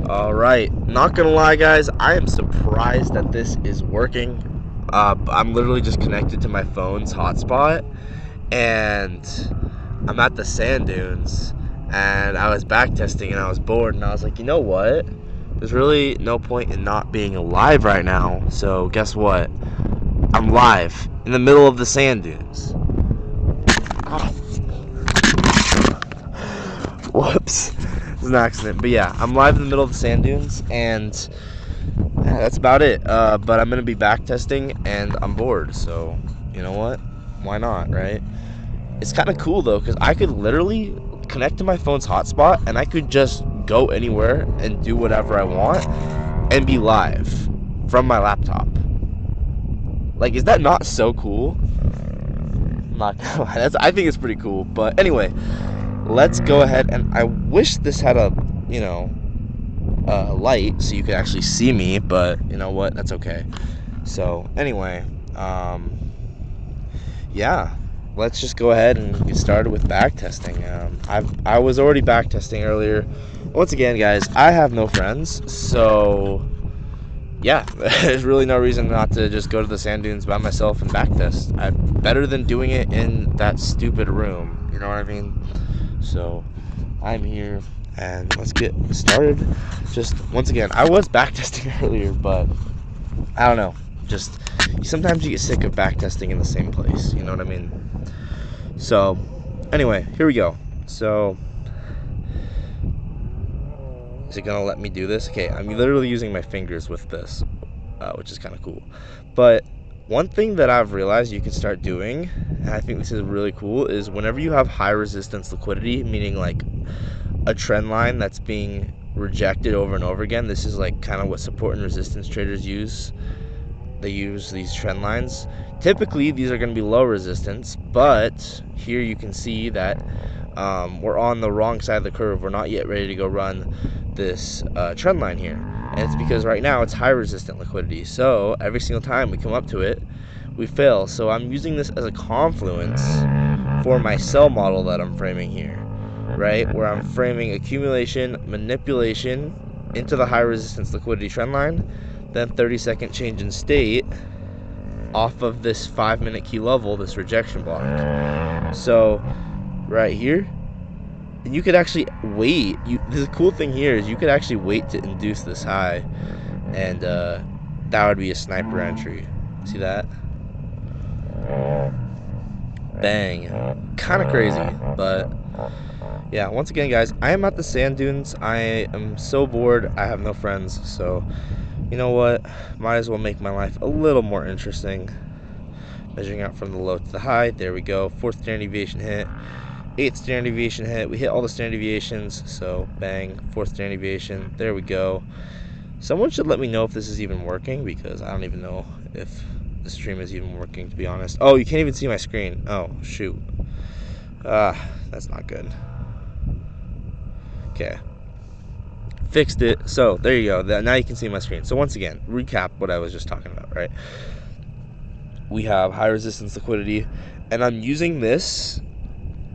Alright, not gonna lie guys, I am surprised that this is working. I'm literally just connected to my phone's hotspot, and I'm at the sand dunes, and I was backtesting and I was bored, and I was like, you know what? There's really no point in not being alive right now, so guess what? I'm live in the middle of the sand dunes. Whoops. It's an accident. But yeah, I'm live in the middle of the sand dunes, and yeah, that's about it. But I'm going to be back testing, and I'm bored. So, you know what? Why not, right? It's kind of cool, though, because I could literally connect to my phone's hotspot, and I could just go anywhere and do whatever I want and be live from my laptop. Like, is that not so cool? I'm not gonna lie. I think it's pretty cool. But anyway, let's go ahead, and I wish this had a light so you could actually see me, but you know what, that's okay. So anyway, yeah, let's just go ahead and get started with back testing. I was already back testing earlier. Once again guys, I have no friends, so yeah, there's really no reason not to just go to the sand dunes by myself and back test. Better than doing it in that stupid room, you know what I mean? So I'm here, and let's get started. Just once again, I was backtesting earlier, but I don't know. Just sometimes you get sick of backtesting in the same place. You know what I mean? So anyway, here we go. So is it gonna let me do this? Okay, I'm literally using my fingers with this, which is kind of cool. But one thing that I've realized you can start doing, and I think this is really cool, is whenever you have high resistance liquidity, meaning like a trend line that's being rejected over and over again. This is like kind of what support and resistance traders use. They use these trend lines. Typically these are going to be low resistance, but here you can see that we're on the wrong side of the curve. We're not yet ready to go run this trend line here, and it's because right now it's high resistant liquidity, so every single time we come up to it we fail. So I'm using this as a confluence for my sell model that I'm framing here, right, where I'm framing accumulation, manipulation into the high resistance liquidity trend line, then 30-second change in state off of this 5-minute key level, this rejection block. So right here, and you could actually wait. The cool thing here is you could actually wait to induce this high, and that would be a sniper entry. See that? Bang. Kind of crazy, but yeah, once again guys, I am at the sand dunes. I am so bored. I have no friends, so you know what, might as well make my life a little more interesting. Measuring out from the low to the high, there we go. 4th standard deviation hit, 8th standard deviation hit. We hit all the standard deviations, so bang, 4th standard deviation, there we go. Someone should let me know if this is even working, because I don't even know if the stream is even working, to be honest. Oh, you can't even see my screen. Oh shoot. That's not good. Okay, fixed it. So there you go. Now you can see my screen. So once again, recap what I was just talking about, right? We have high resistance liquidity, and I'm using this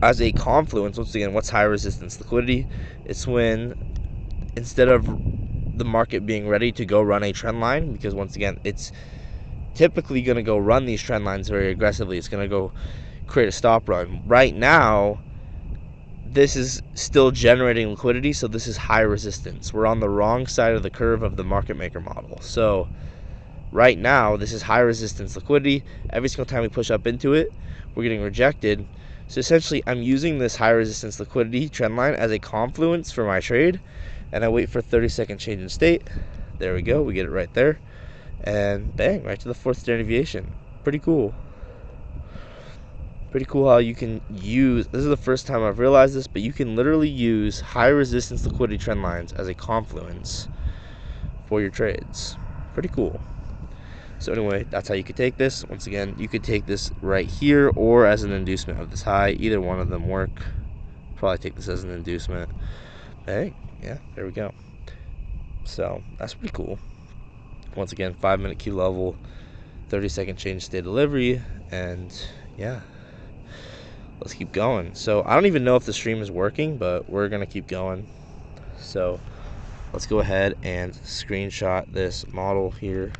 as a confluence. Once again, what's high resistance liquidity? It's when, instead of the market being ready to go run a trend line, because once again it's typically going to go run these trend lines very aggressively, it's going to go create a stop run. Right now this is still generating liquidity, so this is high resistance. We're on the wrong side of the curve of the market maker model. So right now this is high resistance liquidity. Every single time we push up into it, we're getting rejected. So essentially I'm using this high resistance liquidity trend line as a confluence for my trade, and I wait for 30-second change in state. There we go, we get it right there, and bang, right to the 4th standard deviation. Pretty cool. Pretty cool how you can use, this is the first time I've realized this, but you can literally use high resistance liquidity trend lines as a confluence for your trades. Pretty cool. So anyway, that's how you could take this. Once again, you could take this right here or as an inducement of this high. Either one of them work. Probably take this as an inducement. Hey, yeah, there we go. So that's pretty cool. Once again, 5-minute key level, 30-second change state delivery, and yeah, let's keep going. So I don't even know if the stream is working, but we're gonna keep going. So let's go ahead and screenshot this model here.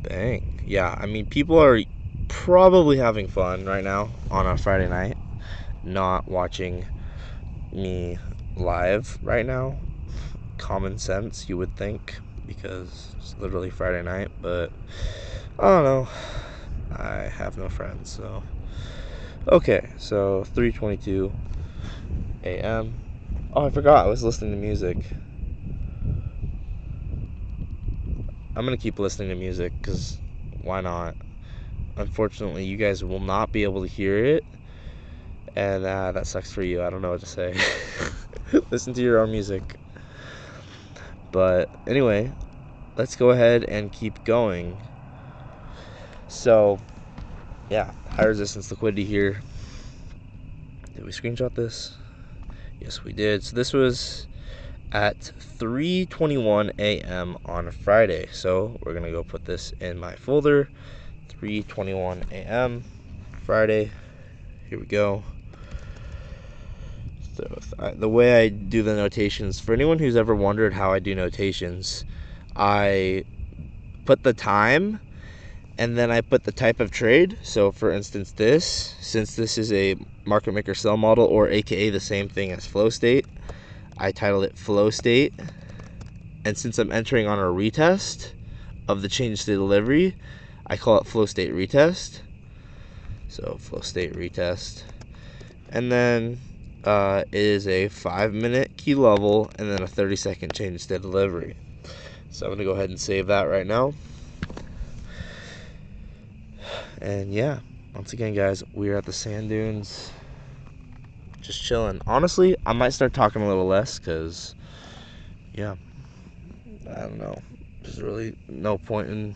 Bang. Yeah, I mean, people are probably having fun right now on a Friday night, not watching me live right now. Common sense, you would think, because it's literally Friday night, but I don't know. I have no friends, so. Okay, so 3:22 a.m. Oh, I forgot, I was listening to music. I'm gonna keep listening to music, because why not? Unfortunately, you guys will not be able to hear it, and that sucks for you. I don't know what to say. Listen to your own music. But anyway, let's go ahead and keep going. So, yeah, high resistance liquidity here. Did we screenshot this? Yes, we did. So this was at 3:21 a.m. on a Friday. So we're gonna go put this in my folder. 3:21 a.m. Friday. Here we go. So the way I do the notations, for anyone who's ever wondered how I do notations, I put the time and then I put the type of trade. So for instance, since this is a market maker sell model, or aka the same thing as flow state, I titled it flow state. And since I'm entering on a retest of the change to delivery, I call it flow state retest. So flow state retest. And then it is a 5-minute key level and then a 30-second change to delivery. So I'm going to go ahead and save that right now. And yeah, once again, guys, we're at the sand dunes, just chilling. Honestly, I might start talking a little less because, yeah, I don't know. There's really no point in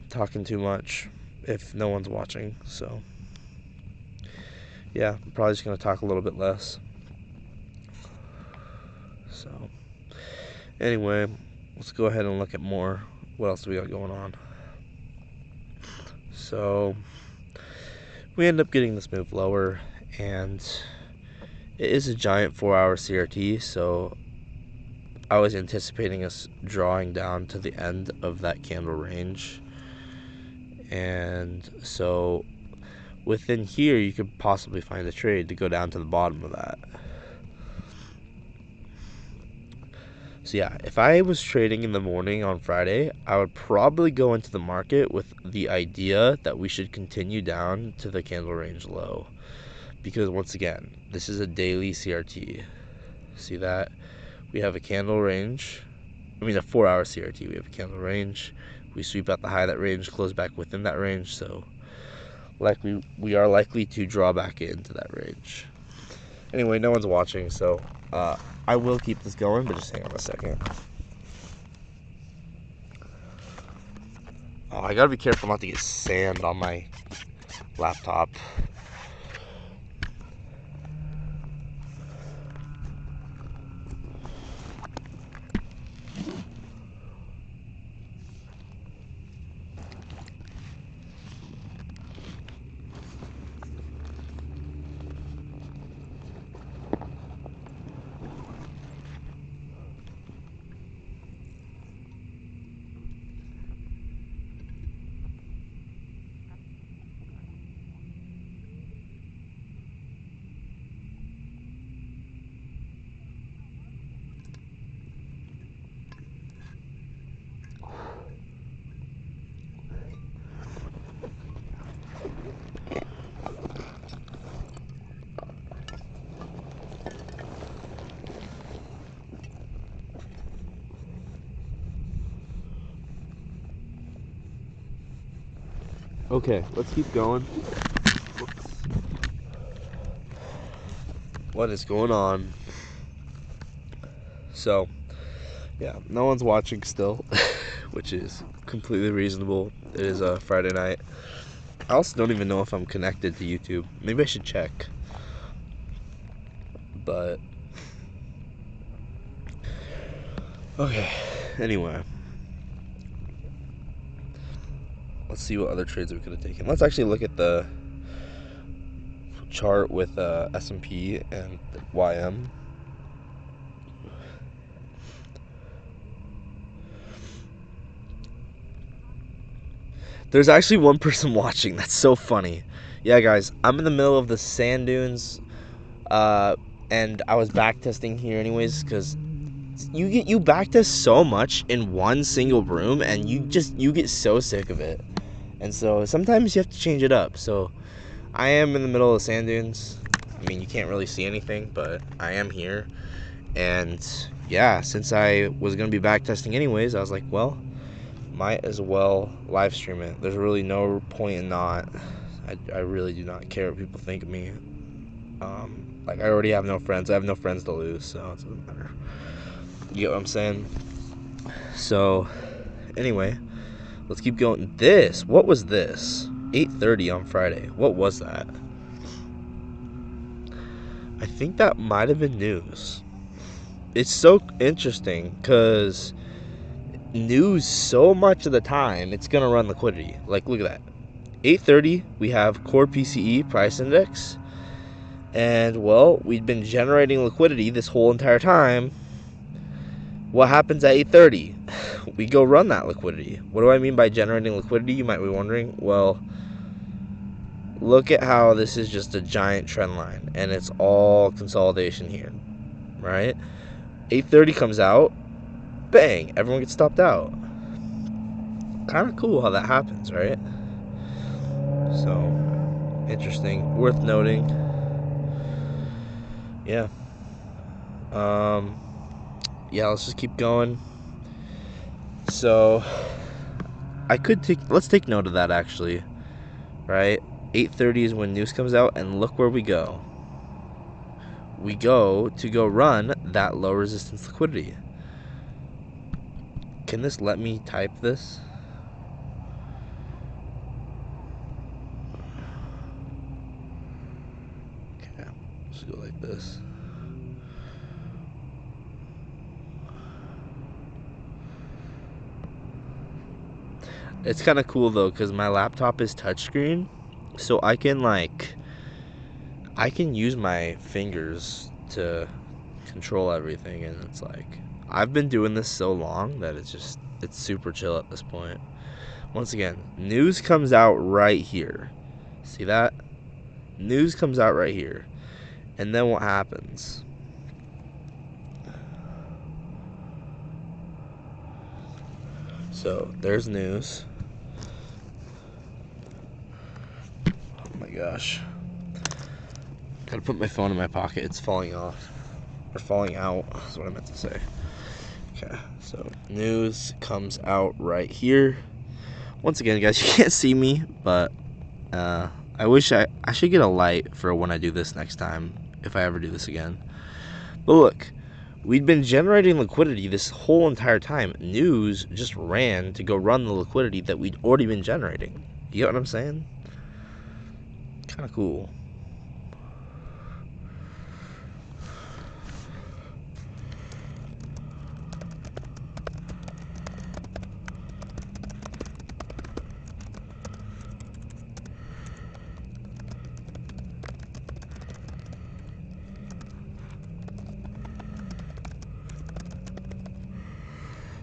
talking too much if no one's watching. So, yeah, I'm probably just going to talk a little bit less. So, anyway, let's go ahead and look at more. What else do we got going on? So, we end up getting this move lower, and it is a giant 4-hour CRT, so I was anticipating us drawing down to the end of that candle range. And so within here, you could possibly find a trade to go down to the bottom of that. So yeah, if I was trading in the morning on Friday, I would probably go into the market with the idea that we should continue down to the candle range low. Because once again, this is a daily CRT. See that? We have a candle range. I mean a 4-hour CRT. We have a candle range. We sweep out the high of that range, close back within that range. So we are likely to draw back into that range. Anyway, no one's watching, so I will keep this going, but just hang on a second. Oh, I gotta be careful not to get sand on my laptop. Okay, let's keep going. What is going on? So, yeah, no one's watching still, which is completely reasonable. It is a Friday night. I also don't even know if I'm connected to YouTube. Maybe I should check. But, okay, anyway. Let's see what other trades we could have taken. Let's actually look at the chart with S&P and YM. There's actually one person watching. That's so funny. Yeah, guys, I'm in the middle of the sand dunes, and I was backtesting here anyways, because you backtest so much in one single room, and you get so sick of it, and so sometimes you have to change it up. So I am in the middle of the sand dunes. I mean, you can't really see anything, but I am here, and yeah, since I was gonna be backtesting anyways, I was like, well, might as well live stream it. There's really no point in not. I really do not care what people think of me. Like, I already have no friends. I have no friends to lose, so it doesn't matter. You get what I'm saying? So, anyway, let's keep going. What was this? 8:30 on Friday. What was that? I think that might have been news. It's so interesting because news, so much of the time it's gonna run liquidity. Like, look at that. 8:30 we have core PCE price index, and well, we've been generating liquidity this whole entire time. What happens at 8:30? We go run that liquidity. What do I mean by generating liquidity, you might be wondering? Well, look at how this is just a giant trend line, and it's all consolidation here, right? 8:30 comes out, bang, everyone gets stopped out. Kind of cool how that happens, right? So, interesting, worth noting. Yeah. Yeah, let's just keep going. So, let's take note of that, actually, right? 8:30 is when news comes out, and look where we go. We go run that low resistance liquidity. Can this let me type this? Okay, let's go like this. It's kind of cool though, because my laptop is touchscreen, so I can use my fingers to control everything, and it's like, I've been doing this so long that it's super chill at this point. Once again, news comes out right here. See that? News comes out right here. And then what happens? So, there's news. Oh my gosh. Gotta put my phone in my pocket. It's falling off. Or falling out, is what I meant to say. Okay, so news comes out right here. Once again, guys, you can't see me, but I wish I should get a light for when I do this next time, if I ever do this again. But look, we'd been generating liquidity this whole entire time. News just ran to go run the liquidity that we'd already been generating. You get what I'm saying? Kind of cool.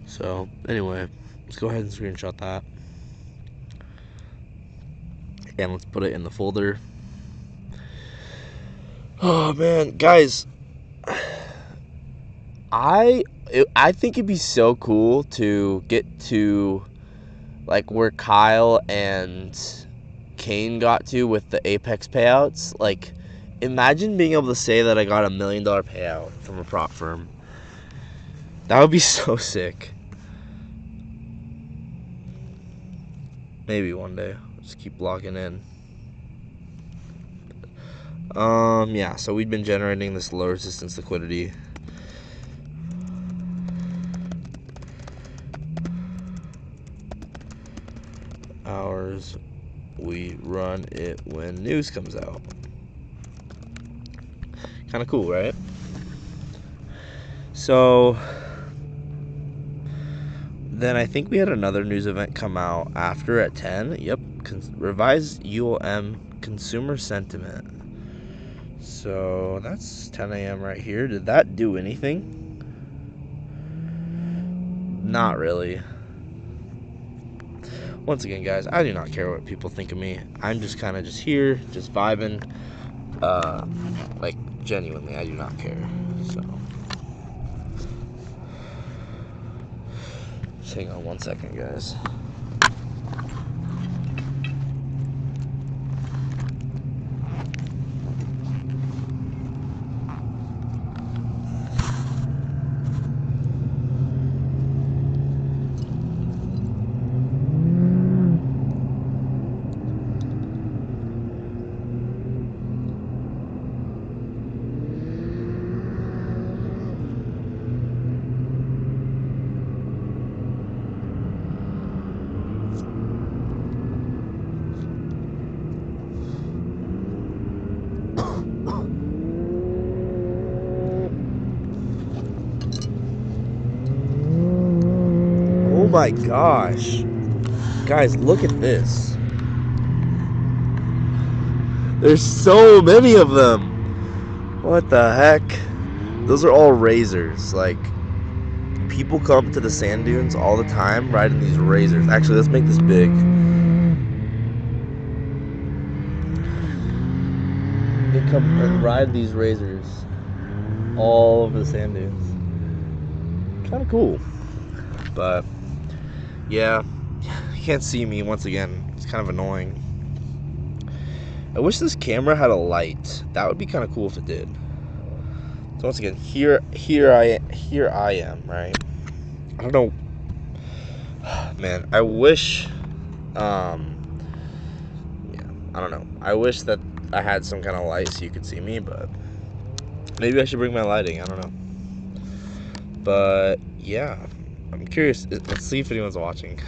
So, anyway, let's go ahead and screenshot that. And let's put it in the folder. Oh, man. Guys, I think it'd be so cool to get to, like, where Kyle and Kane got to with the Apex payouts. Like, imagine being able to say that I got $1 million payout from a prop firm. That would be so sick. Maybe one day. Just keep logging in. Yeah, so we've been generating this low resistance liquidity. Hours. We run it when news comes out. Kind of cool, right? So then I think we had another news event come out after at 10. Yep, revised ULM consumer sentiment. So that's 10 a.m. right here. Did that do anything? Not really. Once again, guys, I do not care what people think of me. I'm just kind of just here, just vibing. Like, genuinely, I do not care. So, just hang on 1 second, guys. Oh my gosh. Guys, look at this. There's so many of them. What the heck? Those are all razors. Like, people come to the sand dunes all the time riding these razors. Actually, let's make this big. They come and ride these razors all over the sand dunes. Kind of cool. But, yeah, you can't see me once again. It's kind of annoying. I wish this camera had a light. That would be kind of cool if it did. So once again, here I am, right? I don't know, man. I wish, yeah, I don't know. I wish that I had some kind of light so you could see me, but maybe I should bring my lighting. I don't know. But yeah, I'm curious. Let's see if anyone's watching.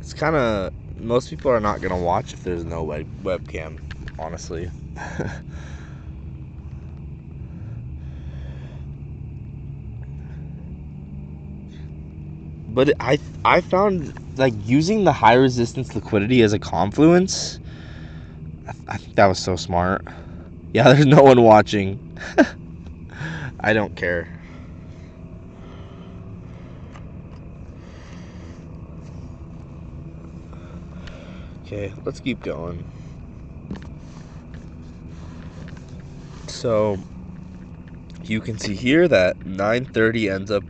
It's kind of, most people are not gonna watch if there's no webcam, honestly. But I found, like, using the high resistance liquidity as a confluence, I think that was so smart. Yeah, there's no one watching. I don't care. Okay, let's keep going. So you can see here that 930 ends up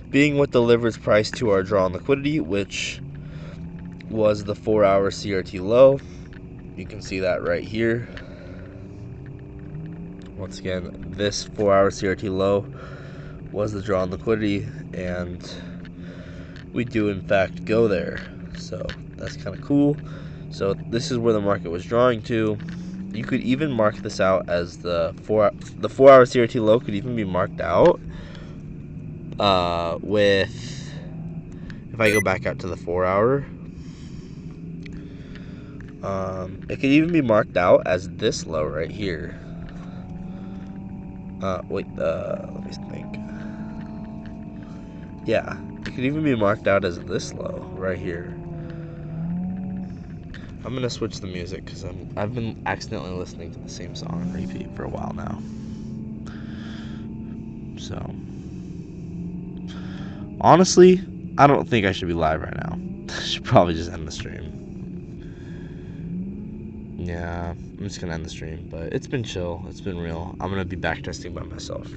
being what delivers price to our draw on liquidity, which was the 4-hour CRT low. You can see that right here. Once again, this 4-hour CRT low was the draw on liquidity, and we do in fact go there. So that's kind of cool. So this is where the market was drawing to. You could even mark this out as the 4-hour CRT low could even be marked out with, if I go back out to the 4-hour, it could even be marked out as this low right here. Let me think. Yeah, it could even be marked out as this low right here. I'm gonna switch the music because I've been accidentally listening to the same song on repeat for a while now. So honestly, I don't think I should be live right now. I should probably just end the stream. Yeah, I'm just gonna end the stream, but it's been chill. It's been real. I'm gonna be backtesting by myself.